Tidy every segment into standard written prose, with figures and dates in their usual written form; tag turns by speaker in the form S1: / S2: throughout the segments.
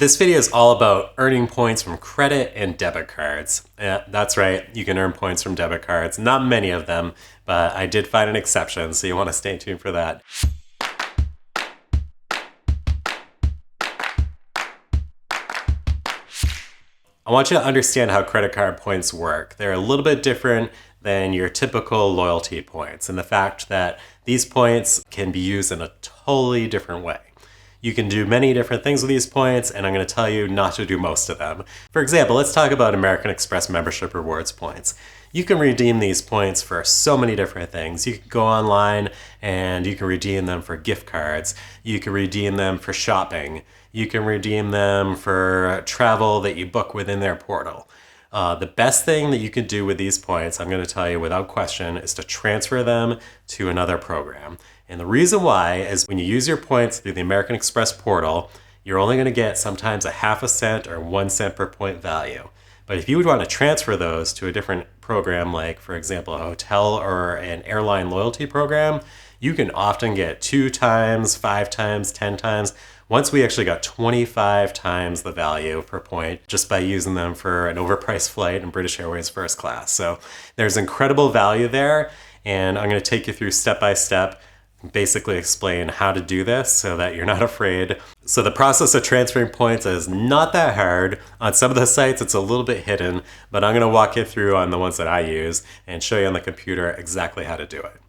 S1: This video is all about earning points from credit and debit cards. Yeah, that's right, you can earn points from debit cards. Not many of them, but I did find an exception, so you want to stay tuned for that. I want you to understand how credit card points work. They're a little bit different than your typical loyalty points, and the fact that these points can be used in a totally different way. You can do many different things with these points, and I'm going to tell you not to do most of them. For example, let's talk about American Express membership rewards points. You can redeem these points for so many different things. You can go online and you can redeem them for gift cards. You can redeem them for shopping. You can redeem them for travel that you book within their portal. The best thing that you can do with these points, I'm going to tell you without question, is to transfer them to another program. And the reason why is when you use your points through the American Express portal, you're only going to get sometimes a half a cent or 1 cent per point value. But if you would want to transfer those to a different program, like for example, a hotel or an airline loyalty program, you can often get 2 times, 5 times, 10 times. Once we actually got 25 times the value per point just by using them for an overpriced flight in British Airways first class. So there's incredible value there, and I'm going to take you through step by step, basically explain how to do this so that you're not afraid. So the process of transferring points is not that hard. On some of the sites it's a little bit hidden, but I'm going to walk you through on the ones that I use and show you on the computer exactly how to do it.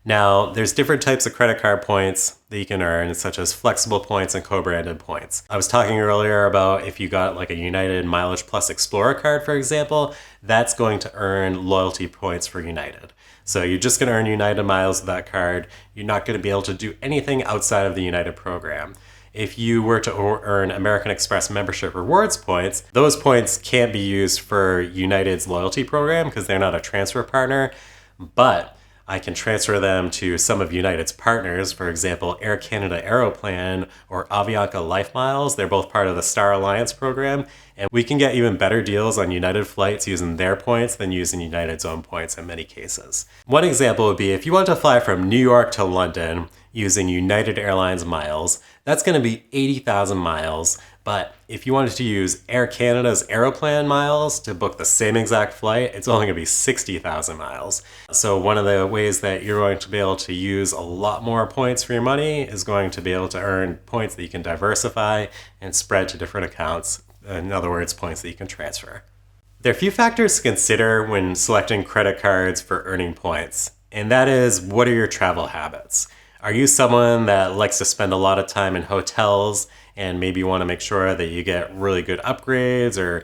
S1: Now, there's different types of credit card points that you can earn, such as flexible points and co-branded points. I was talking earlier about if you got like a United Mileage Plus Explorer card, for example, that's going to earn loyalty points for United. So you're just going to earn United miles with that card. You're not going to be able to do anything outside of the United program. If you were to earn American Express membership rewards points, those points can't be used for United's loyalty program because they're not a transfer partner, but I can transfer them to some of United's partners, for example, Air Canada Aeroplan or Avianca Life Miles. They're both part of the Star Alliance program, and we can get even better deals on United flights using their points than using United's own points in many cases. One example would be if you want to fly from New York to London using United Airlines miles, that's going to be 80,000 miles. But if you wanted to use Air Canada's Aeroplan miles to book the same exact flight, it's only going to be 60,000 miles. So one of the ways that you're going to be able to use a lot more points for your money is going to be able to earn points that you can diversify and spread to different accounts. In other words, points that you can transfer. There are a few factors to consider when selecting credit cards for earning points, and that is, what are your travel habits? Are you someone that likes to spend a lot of time in hotels and maybe you want to make sure that you get really good upgrades or,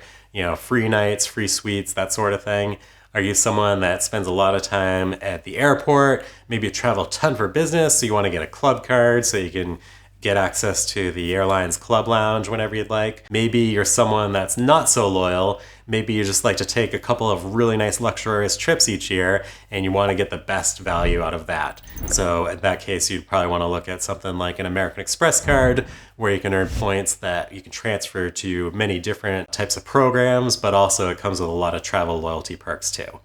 S1: free nights, free suites, that sort of thing? Are you someone that spends a lot of time at the airport? Maybe you travel a ton for business, so you want to get a club card so you can get access to the airline's club lounge whenever you'd like. Maybe you're someone that's not so loyal. Maybe you just like to take a couple of really nice luxurious trips each year and you want to get the best value out of that. So in that case, you'd probably want to look at something like an American Express card where you can earn points that you can transfer to many different types of programs, but also it comes with a lot of travel loyalty perks too.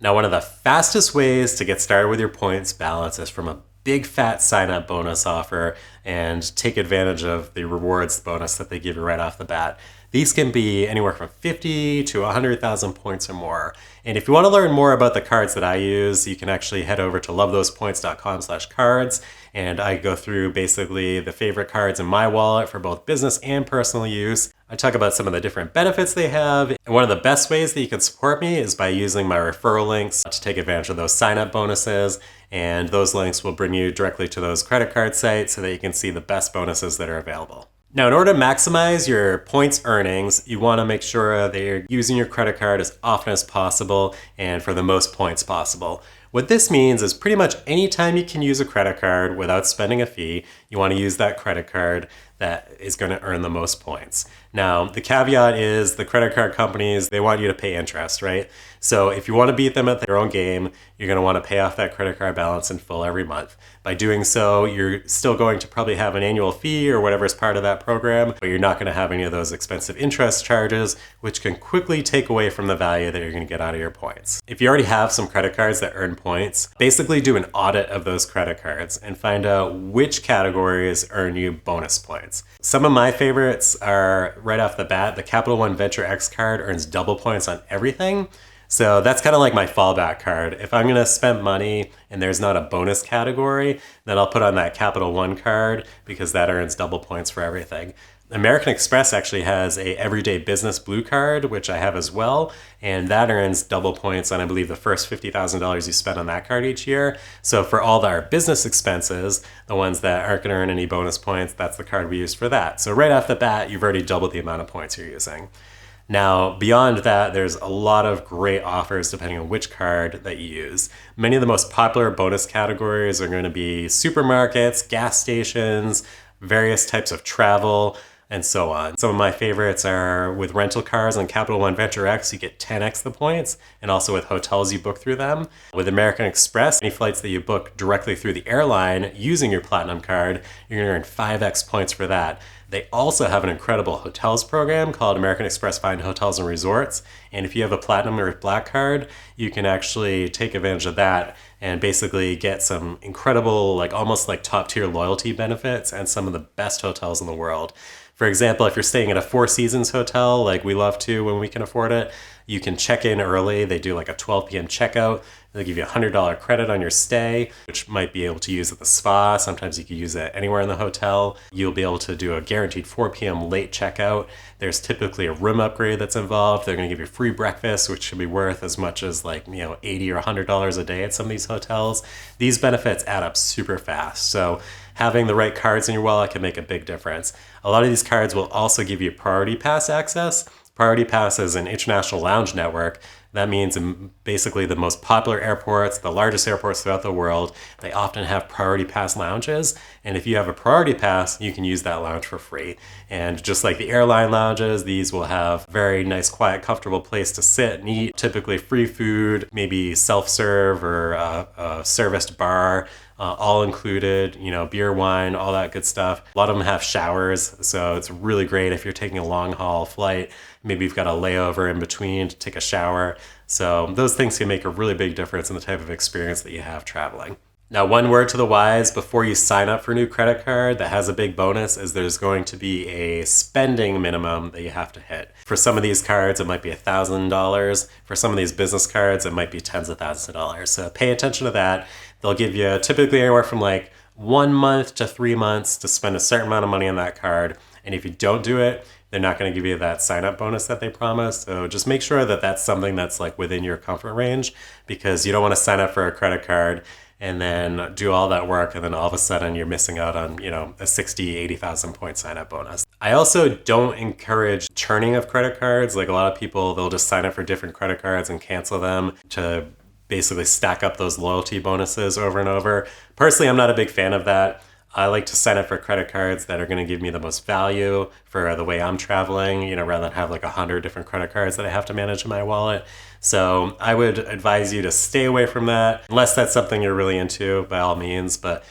S1: Now, one of the fastest ways to get started with your points balance is from a big fat sign-up bonus offer and take advantage of the rewards bonus that they give you right off the bat. These can be anywhere from 50 to 100,000 points or more. And if you want to learn more about the cards that I use, you can actually head over to LoveThosePoints.com/cards, and I go through basically the favorite cards in my wallet for both business and personal use. I talk about some of the different benefits they have. And one of the best ways that you can support me is by using my referral links to take advantage of those sign-up bonuses. And those links will bring you directly to those credit card sites so that you can see the best bonuses that are available. Now, in order to maximize your points earnings, you want to make sure that you're using your credit card as often as possible and for the most points possible. What this means is pretty much any time you can use a credit card without spending a fee, you want to use that credit card that is going to earn the most points. Now, the caveat is the credit card companies, they want you to pay interest, right? So if you want to beat them at their own game, you're going to want to pay off that credit card balance in full every month. By doing so, you're still going to probably have an annual fee or whatever is part of that program, but you're not going to have any of those expensive interest charges, which can quickly take away from the value that you're going to get out of your points. If you already have some credit cards that earn points, basically do an audit of those credit cards and find out which categories earn you bonus points. points. Some of my favorites are, right off the bat, the Capital One Venture X card earns double points on everything. So that's kind of like my fallback card. If I'm going to spend money and there's not a bonus category, then I'll put on that Capital One card because that earns double points for everything. American Express actually has a Everyday Business Blue card, which I have as well, and that earns double points on, I believe, the first $50,000 you spend on that card each year. So for all our business expenses, the ones that aren't going to earn any bonus points, that's the card we use for that. So right off the bat, you've already doubled the amount of points you're using. Now, beyond that, there's a lot of great offers depending on which card that you use. Many of the most popular bonus categories are going to be supermarkets, gas stations, various types of travel, and so on. Some of my favorites are with rental cars on Capital One Venture X, you get 10x the points, and also with hotels you book through them. With American Express, any flights that you book directly through the airline using your Platinum card, you're gonna earn 5x points for that. They also have an incredible hotels program called American Express Fine Hotels and Resorts. And if you have a Platinum or Black card, you can actually take advantage of that and basically get some incredible, like almost like top tier loyalty benefits and some of the best hotels in the world. For example, if you're staying at a Four Seasons hotel, like we love to when we can afford it, you can check in early. They do like a 12 p.m. checkout. They'll give you a $100 credit on your stay, which might be able to use at the spa. Sometimes you can use it anywhere in the hotel. You'll be able to do a guaranteed 4 p.m. late checkout. There's typically a room upgrade that's involved. They're going to give you free breakfast, which should be worth as much as like, $80 or $100 a day at some of these hotels. These benefits add up super fast. So having the right cards in your wallet can make a big difference. A lot of these cards will also give you Priority Pass access. Priority Pass is an international lounge network. That means in basically the most popular airports, the largest airports throughout the world, they often have Priority Pass lounges. And if you have a Priority Pass, you can use that lounge for free. And just like the airline lounges, these will have very nice, quiet, comfortable place to sit and eat. Typically free food, maybe self-serve or a serviced bar. All included, beer, wine, all that good stuff. A lot of them have showers, so it's really great if you're taking a long haul flight. Maybe you've got a layover in between to take a shower. So those things can make a really big difference in the type of experience that you have traveling. Now, one word to the wise before you sign up for a new credit card that has a big bonus is there's going to be a spending minimum that you have to hit. For some of these cards, it might be $1,000. For some of these business cards, it might be tens of thousands of dollars. So pay attention to that. They'll give you typically anywhere from like 1 month to 3 months to spend a certain amount of money on that card. And if you don't do it, they're not going to give you that sign-up bonus that they promised. So just make sure that that's something that's like within your comfort range, because you don't want to sign up for a credit card and then do all that work, and then all of a sudden you're missing out on, a 60, 80,000 point sign-up bonus. I also don't encourage churning of credit cards. Like a lot of people, they'll just sign up for different credit cards and cancel them to basically stack up those loyalty bonuses over and over. Personally, I'm not a big fan of that. I like to sign up for credit cards that are going to give me the most value for the way I'm traveling, rather than have like 100 different credit cards that I have to manage in my wallet. So I would advise you to stay away from that, unless that's something you're really into, by all means. But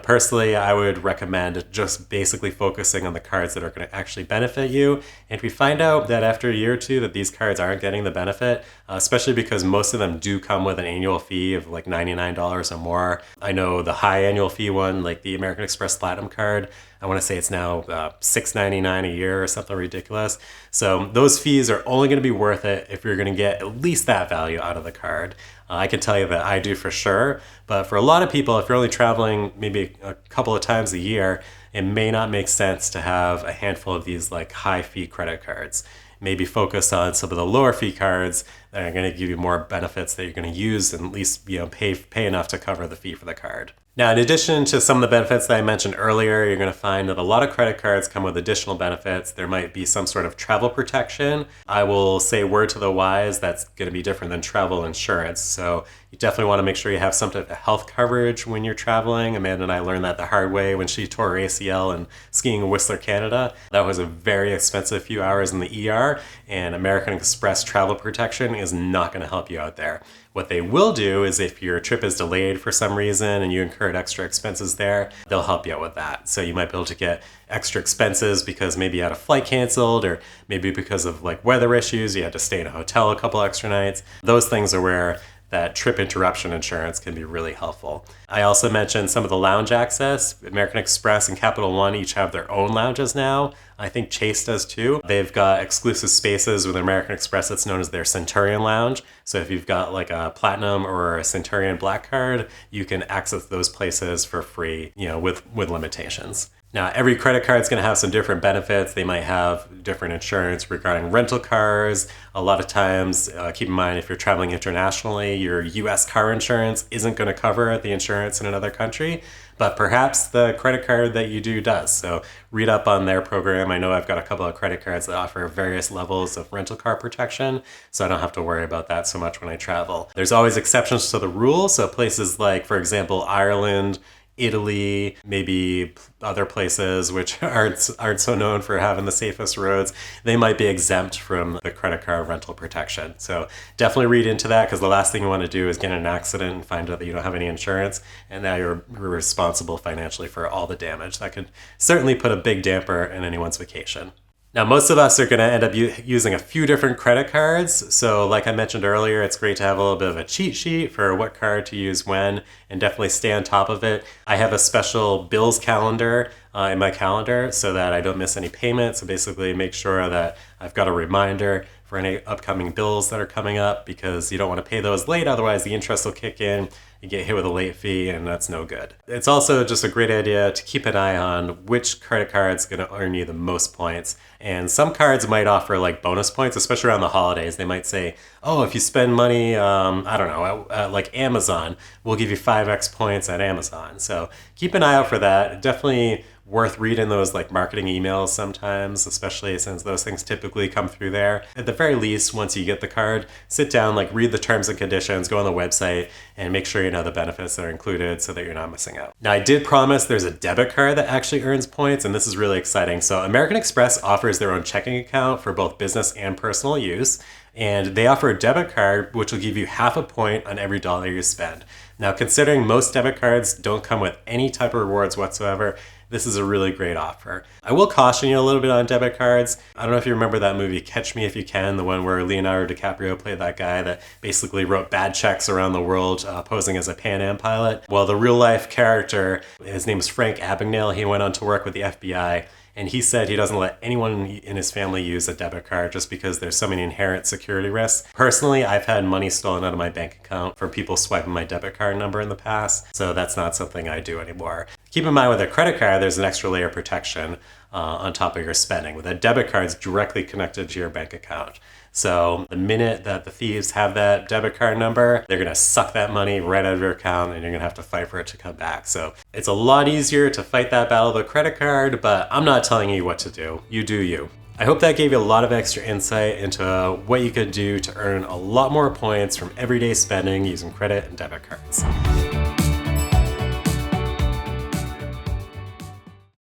S1: personally, I would recommend just basically focusing on the cards that are going to actually benefit you. And if you find out that after a year or two that these cards aren't getting the benefit, especially because most of them do come with an annual fee of like $99 or more. I know the high annual fee one, like the American Express Platinum card, I want to say it's now $6.99 a year or something ridiculous. So those fees are only going to be worth it if you're going to get at least that value out of the card. I can tell you that I do for sure. But for a lot of people, if you're only traveling maybe a couple of times a year, it may not make sense to have a handful of these like high fee credit cards. Maybe focus on some of the lower fee cards that are going to give you more benefits that you're going to use, and at least pay enough to cover the fee for the card. Now, in addition to some of the benefits that I mentioned earlier, you're going to find that a lot of credit cards come with additional benefits. There might be some sort of travel protection. I will say word to the wise, that's going to be different than travel insurance. So you definitely want to make sure you have some type of health coverage when you're traveling. Amanda and I learned that the hard way when she tore her ACL and skiing in Whistler, Canada. That was a very expensive few hours in the ER, and American Express travel protection is not going to help you out there. What they will do is if your trip is delayed for some reason and you incurred extra expenses there, they'll help you out with that. So you might be able to get extra expenses because maybe you had a flight canceled, or maybe because of like weather issues, you had to stay in a hotel a couple extra nights. Those things are where that trip interruption insurance can be really helpful. I also mentioned some of the lounge access. American Express and Capital One each have their own lounges now. I think Chase does too. They've got exclusive spaces with American Express that's known as their Centurion Lounge. So if you've got like a Platinum or a Centurion Black Card, you can access those places for free, with limitations. Now, every credit card is going to have some different benefits. They might have different insurance regarding rental cars. A lot of times, keep in mind, if you're traveling internationally, your US car insurance isn't going to cover the insurance in another country, but perhaps the credit card that you do does. So read up on their program. I know I've got a couple of credit cards that offer various levels of rental car protection, so I don't have to worry about that so much when I travel. There's always exceptions to the rule. So places like, for example, Ireland, Italy, maybe other places which aren't so known for having the safest roads, they might be exempt from the credit card rental protection. So definitely read into that, because the last thing you want to do is get in an accident and find out that you don't have any insurance, and now you're responsible financially for all the damage. That could certainly put a big damper in anyone's vacation. Now, most of us are going to end up using a few different credit cards. So like I mentioned earlier, it's great to have a little bit of a cheat sheet for what card to use when, and definitely stay on top of it. I have a special bills calendar in my calendar so that I don't miss any payments. So basically make sure that I've got a reminder for any upcoming bills that are coming up, because you don't want to pay those late. Otherwise, the interest will kick in. You get hit with a late fee, and that's no good. It's also just a great idea to keep an eye on which credit card's going to earn you the most points. And some cards might offer like bonus points, especially around the holidays. They might say, oh, if you spend money, like Amazon, we'll give you 5x points at Amazon. So keep an eye out for that. Definitely worth reading those like marketing emails sometimes, especially since those things typically come through there. At the very least, once you get the card, sit down, read the terms and conditions, go on the website, and make sure you know the benefits that are included so that you're not missing out. Now, I did promise there's a debit card that actually earns points, and this is really exciting. So American Express offers their own checking account for both business and personal use, and they offer a debit card which will give you half a point on every dollar you spend. Now, considering most debit cards don't come with any type of rewards whatsoever, this is a really great offer. I will caution you a little bit on debit cards. I don't know if you remember that movie, Catch Me If You Can, the one where Leonardo DiCaprio played that guy that basically wrote bad checks around the world posing as a Pan Am pilot. Well, the real life character, his name is Frank Abagnale. He went on to work with the FBI. And he said he doesn't let anyone in his family use a debit card just because there's so many inherent security risks. Personally, I've had money stolen out of my bank account from people swiping my debit card number in the past, so that's not something I do anymore. Keep in mind, with a credit card, there's an extra layer of protection on top of your spending. With a debit card, it's directly connected to your bank account. So the minute that the thieves have that debit card number, they're going to suck that money right out of your account, and you're going to have to fight for it to come back. So it's a lot easier to fight that battle with a credit card, but I'm not telling you what to do. You do you. I hope that gave you a lot of extra insight into what you could do to earn a lot more points from everyday spending using credit and debit cards.